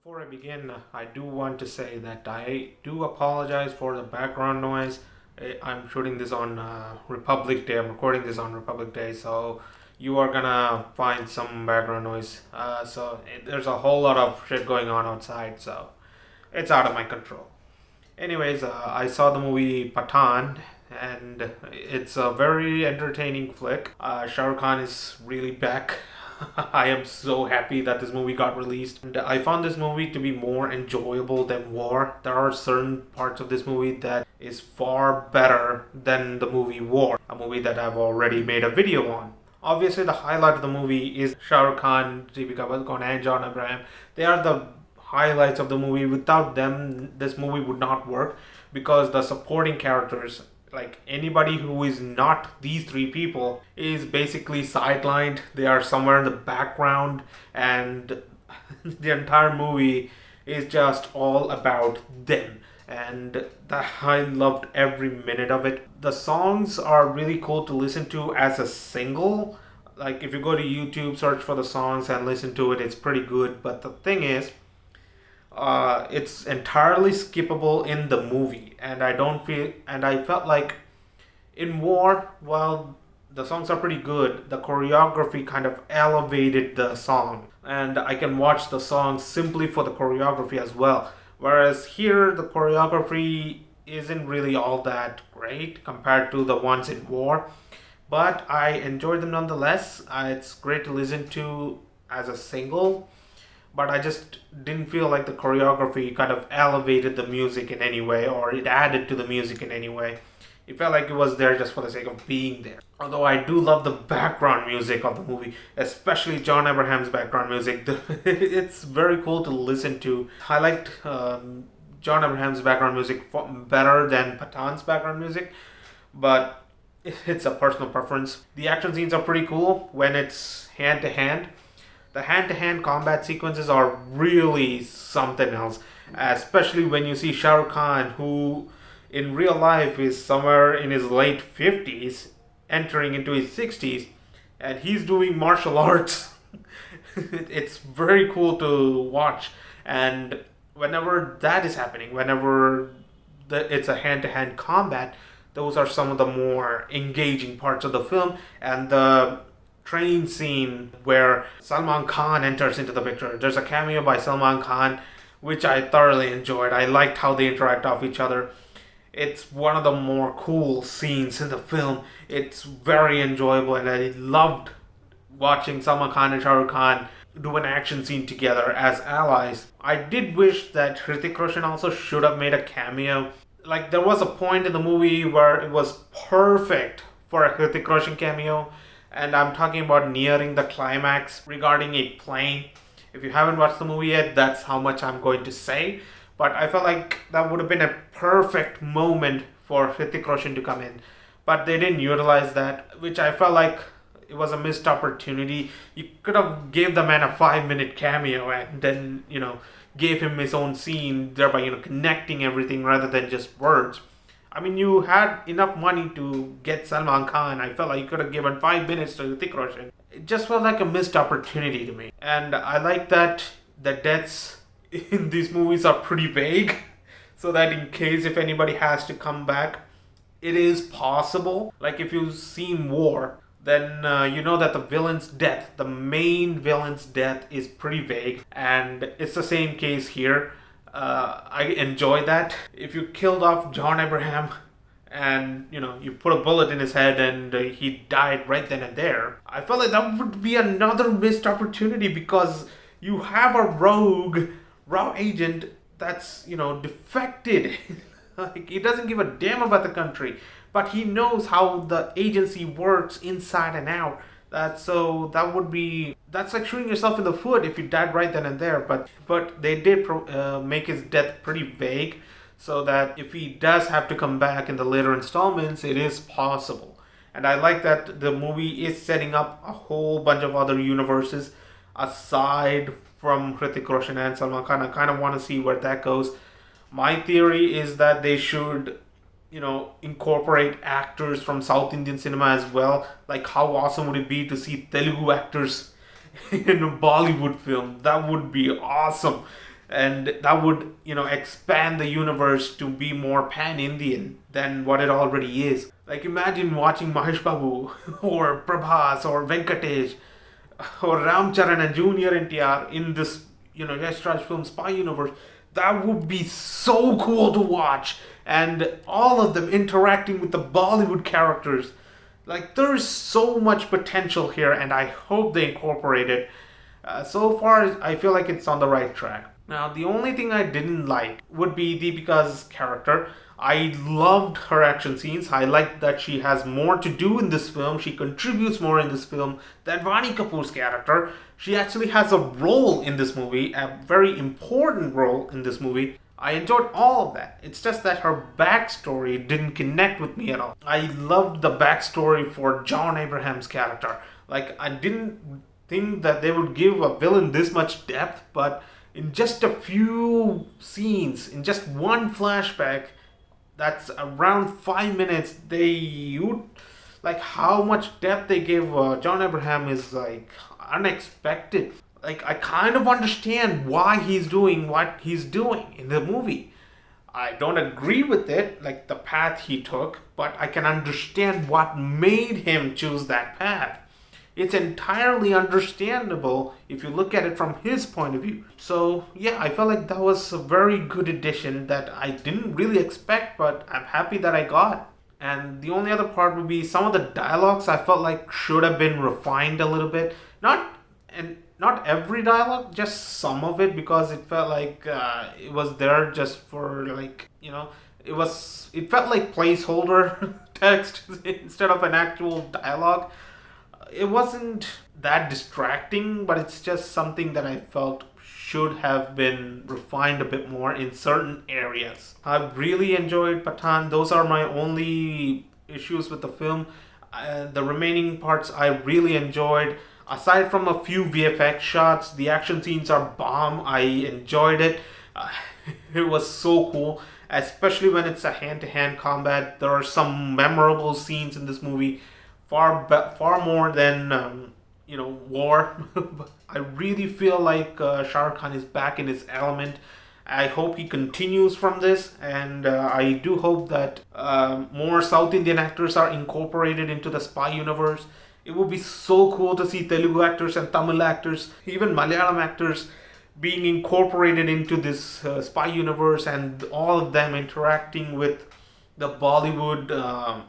Before I begin, I do want to say that I do apologize for the background noise. I'm shooting this on Republic Day. I'm recording this on Republic Day, so you are gonna find some background noise. There's a whole lot of shit going on outside, so it's out of my control. Anyways, I saw the movie Pathaan, and it's a very entertaining flick. Shah Rukh Khan is really back. I am so happy that this movie got released. And I found this movie to be more enjoyable than War. There are certain parts of this movie that is far better than the movie War, a movie that I've already made a video on. Obviously, the highlight of the movie is Shah Rukh Khan, Deepika, Padukone, and John Abraham. They are the highlights of the movie. Without them, this movie would not work because the supporting characters, like anybody who is not these three people, is basically sidelined. They are somewhere in the background, and the entire movie is just all about them. And I loved every minute of it. The songs are really cool to listen to as a single. Like if you go to YouTube, search for the songs and listen to it, it's pretty good. But the thing is, it's entirely skippable in the movie, and I felt like in War, while the songs are pretty good, the choreography kind of elevated the song, and I can watch the song simply for the choreography as well. Whereas here, the choreography isn't really all that great compared to the ones in War, but I enjoyed them nonetheless. It's great to listen to as a single, but I just didn't feel like the choreography kind of elevated the music in any way, or it added to the music in any way. It felt like it was there just for the sake of being there. Although I do love the background music of the movie, especially John Abraham's background music. It's very cool to listen to. I liked John Abraham's background music better than Pathaan's background music, but it's a personal preference. The action scenes are pretty cool when it's hand to hand. The hand-to-hand combat sequences are really something else, especially when you see Shah Rukh Khan, who in real life is somewhere in his late 50s, entering into his 60s, and he's doing martial arts. It's very cool to watch, and whenever that is happening, it's a hand-to-hand combat, those are some of the more engaging parts of the film, and the train scene where Salman Khan enters into the picture. There's a cameo by Salman Khan, which I thoroughly enjoyed. I liked how they interact off each other. It's one of the more cool scenes in the film. It's very enjoyable, and I loved watching Salman Khan and Shah Rukh Khan do an action scene together as allies. I did wish that Hrithik Roshan also should have made a cameo. Like, there was a point in the movie where it was perfect for a Hrithik Roshan cameo, and I'm talking about nearing the climax regarding a plane. If you haven't watched the movie yet, that's how much I'm going to say. But I felt like that would have been a perfect moment for Hrithik Roshan to come in. But they didn't utilize that, which I felt like it was a missed opportunity. You could have gave the man a 5-minute cameo and then, gave him his own scene, thereby, connecting everything rather than just words. I mean, you had enough money to get Salman Khan. I felt like you could have given 5 minutes to Hrithik Roshan. It just felt like a missed opportunity to me. And I like that the deaths in these movies are pretty vague, so that in case if anybody has to come back, it is possible. Like if you've seen War, then you know that the main villain's death is pretty vague. And it's the same case here. I enjoy that. If you killed off John Abraham and you put a bullet in his head and he died right then and there, I felt like that would be another missed opportunity, because you have a raw agent that's defected. Like, he doesn't give a damn about the country, but he knows how the agency works inside and out. That's like shooting yourself in the foot if you died right then and there. But they did make his death pretty vague, so that if he does have to come back in the later installments, it is possible. And I like that the movie is setting up a whole bunch of other universes aside from Hrithik Roshan and Salman Khan. I kind of want to see where that goes. My theory is that they should incorporate actors from South Indian cinema as well. Like, how awesome would it be to see Telugu actors in a Bollywood film? That would be awesome. and that would, expand the universe to be more pan-Indian than what it already is. Like, imagine watching Mahesh Babu or Prabhas or Venkatesh or Ramcharan and Junior NTR in this, Yash Raj film Spy Universe. That would be so cool to watch, and all of them interacting with the Bollywood characters. Like, there's so much potential here, and I hope they incorporate it. So far, I feel like it's on the right track. Now, the only thing I didn't like would be Deepika's character. I loved her action scenes. I liked that she has more to do in this film. She contributes more in this film than Vani Kapoor's character. She actually has a role in this movie, a very important role in this movie. I enjoyed all of that. It's just that her backstory didn't connect with me at all. I loved the backstory for John Abraham's character. Like, I didn't think that they would give a villain this much depth, but in just a few scenes, in just one flashback, that's around 5 minutes, like how much depth they gave John Abraham is like unexpected. Like, I kind of understand why he's doing what he's doing in the movie. I don't agree with it, like the path he took, but I can understand what made him choose that path. It's entirely understandable if you look at it from his point of view. So yeah, I felt like that was a very good addition that I didn't really expect, but I'm happy that I got. And the only other part would be some of the dialogues I felt like should have been refined a little bit. Not every dialogue, just some of it, because it felt like it was there just for, like, it felt like placeholder text instead of an actual dialogue. It wasn't that distracting, but it's just something that I felt should have been refined a bit more in certain areas. I really enjoyed Pathaan. Those are my only issues with the film. The remaining parts I really enjoyed. Aside from a few VFX shots, the action scenes are bomb. I enjoyed it. It was so cool, especially when it's a hand-to-hand combat. There are some memorable scenes in this movie. Far more than war. I really feel like Shah Rukh Khan is back in his element. I hope he continues from this, and I do hope that more South Indian actors are incorporated into the Spy Universe. It would be so cool to see Telugu actors and Tamil actors, even Malayalam actors, being incorporated into this Spy Universe, and all of them interacting with the Bollywood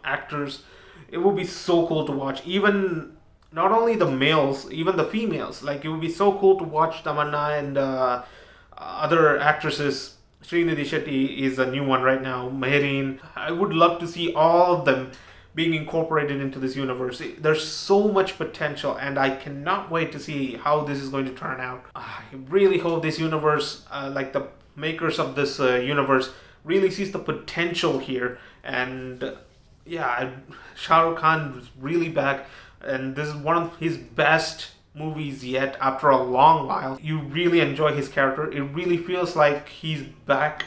actors. It would be so cool to watch. Even not only the males, even the females. Like, it would be so cool to watch Tamanna and other actresses. Srinath Shetty is a new one right now. Mehereen. I would love to see all of them being incorporated into this universe. There's so much potential, and I cannot wait to see how this is going to turn out. I really hope this universe, like the makers of this universe, really sees the potential here. And yeah, Shah Rukh Khan was really back, and this is one of his best movies yet after a long while. You really enjoy his character. It really feels like he's back.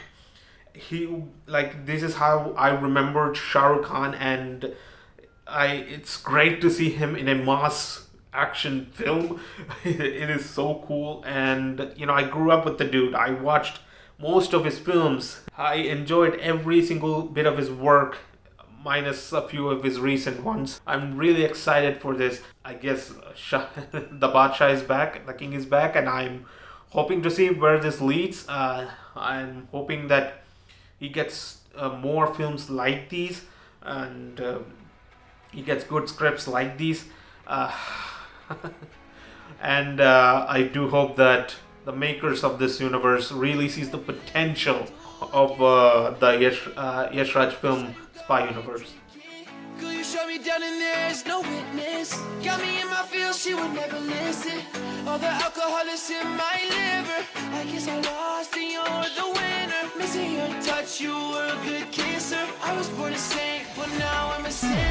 This is how I remembered Shah Rukh Khan, and it's great to see him in a mass action film. It is so cool, and I grew up with the dude. I watched most of his films. I enjoyed every single bit of his work, minus a few of his recent ones. I'm really excited for this. I guess the Badshah is back, the king is back, and I'm hoping to see where this leads. I'm hoping that he gets more films like these, and he gets good scripts like these. And I do hope that the makers of this universe really sees the potential of the Yash Raj film Spy Universe. Girl, you shut me down and there's no witness. Got me in my feels, she would never listen. All the alcohol is in my liver. I guess I lost and you're the winner. Missing your touch, you were a good kisser. I was born a saint, but now I'm a sinner.